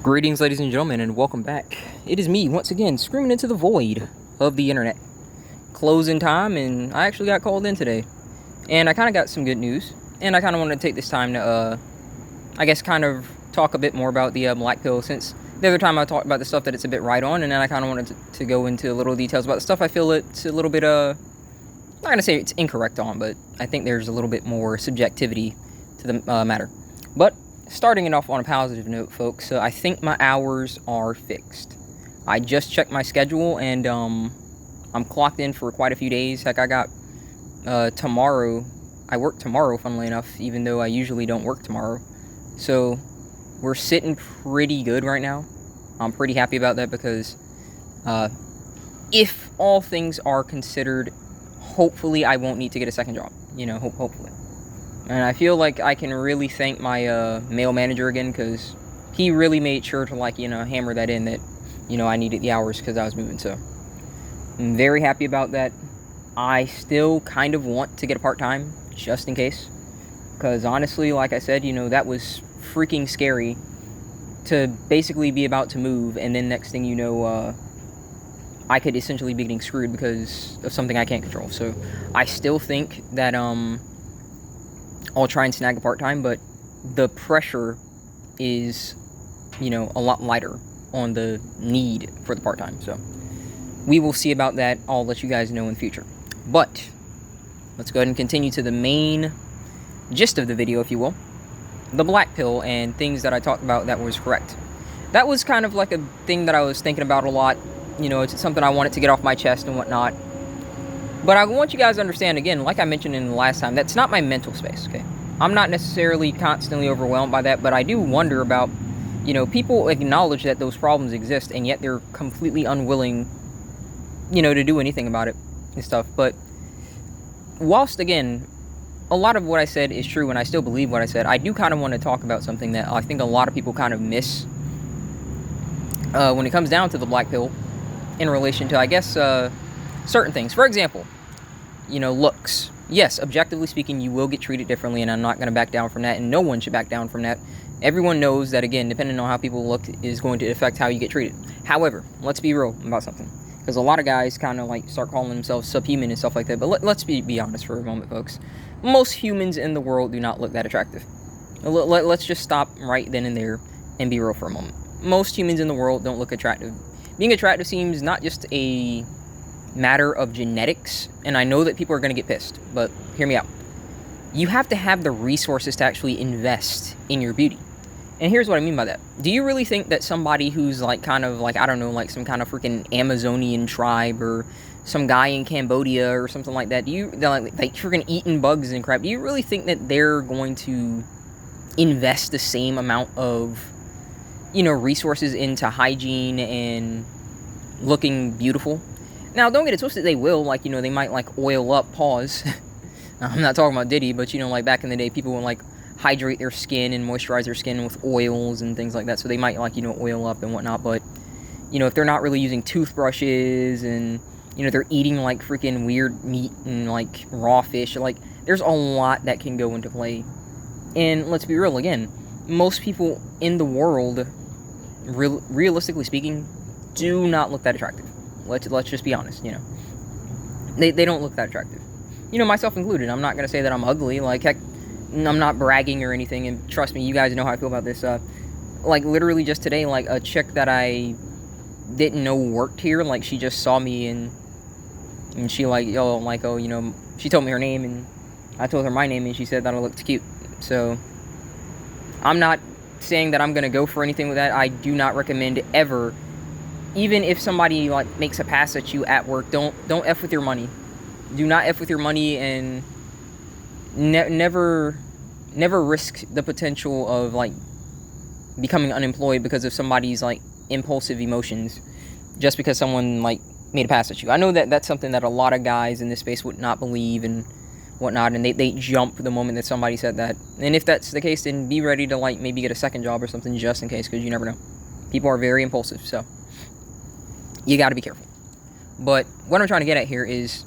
Greetings, ladies and gentlemen, and welcome back. It is me, once again, screaming into the void of the internet. Closing time, and I actually got called in today. And I kind of got some good news, and I kind of wanted to take this time to, I guess, kind of talk a bit more about the Blackpill, since the other time I talked about the stuff that it's a bit right on, and then I kind of wanted to go into little details about the stuff I feel it's a little bit, I'm not going to say it's incorrect on, but I think there's a little bit more subjectivity to the matter. But starting it off on a positive note, folks, I think my hours are fixed. I just checked my schedule, and I'm clocked in for quite a few days. Heck, I got tomorrow. I work tomorrow, funnily enough, even though I usually don't work tomorrow. So we're sitting pretty good right now. I'm pretty happy about that because if all things are considered, hopefully I won't need to get a second job. Hopefully. And I feel like I can really thank my male manager again, because he really made sure to, hammer that in that, I needed the hours because I was moving. So I'm very happy about that. I still kind of want to get a part-time, just in case. Because honestly, like I said, that was freaking scary to basically be about to move, and then next thing you know, I could essentially be getting screwed because of something I can't control. So I still think that, I'll try and snag a part-time, but the pressure is, a lot lighter on the need for the part-time. So we will see about that. I'll let you guys know in the future. But let's go ahead and continue to the main gist of the video, if you will. The Blackpill and things that I talked about that was correct. That was kind of like a thing that I was thinking about a lot. It's something I wanted to get off my chest and whatnot. But I want you guys to understand, again, like I mentioned in the last time, that's not my mental space, okay? I'm not necessarily constantly overwhelmed by that, but I do wonder about, people acknowledge that those problems exist, and yet they're completely unwilling, to do anything about it and stuff. But whilst, again, a lot of what I said is true, and I still believe what I said, I do kind of want to talk about something that I think a lot of people kind of miss when it comes down to the Blackpill in relation to, I guess, certain things. For example, looks. Yes, objectively speaking, you will get treated differently, and I'm not going to back down from that, and no one should back down from that. Everyone knows that, again, depending on how people look is going to affect how you get treated. However, let's be real about something, because a lot of guys kind of start calling themselves subhuman and stuff like that. But let's be honest for a moment, folks. Most humans in the world do not look that attractive. Let's just stop right then and there and be real for a moment. Most humans in the world don't look attractive. Being attractive seems not just a matter of genetics, and I know that people are going to get pissed, but hear me out. You have to have the resources to actually invest in your beauty. And here's what I mean by that. Do you really think that somebody who's I don't know, some kind of freaking Amazonian tribe, or some guy in Cambodia or something like that, they're freaking eating bugs and crap, do you really think that they're going to invest the same amount of, resources into hygiene and looking beautiful? Now, don't get it twisted, they will, they might, oil up, pause. I'm not talking about Diddy, but, back in the day, people would, hydrate their skin and moisturize their skin with oils and things like that, so they might, oil up and whatnot, but, if they're not really using toothbrushes, and, they're eating, freaking weird meat and, raw fish, there's a lot that can go into play. And let's be real, again, most people in the world, realistically speaking, do not look that attractive. Let's just be honest, They don't look that attractive. Myself included. I'm not going to say that I'm ugly. Heck, I'm not bragging or anything, and trust me, you guys know how I feel about this. Literally just today, a chick that I didn't know worked here, she just saw me, and she she told me her name, and I told her my name, and she said that I looked cute. So I'm not saying that I'm going to go for anything with that. I do not recommend ever. Even if somebody makes a pass at you at work, don't F with your money. Do not F with your money, and never risk the potential of becoming unemployed because of somebody's impulsive emotions, just because someone made a pass at you. I know that that's something that a lot of guys in this space would not believe and whatnot, and they jump the moment that somebody said that. And if that's the case, then be ready to maybe get a second job or something, just in case, because you never know. People are very impulsive, so you got to be careful. But what I'm trying to get at here is,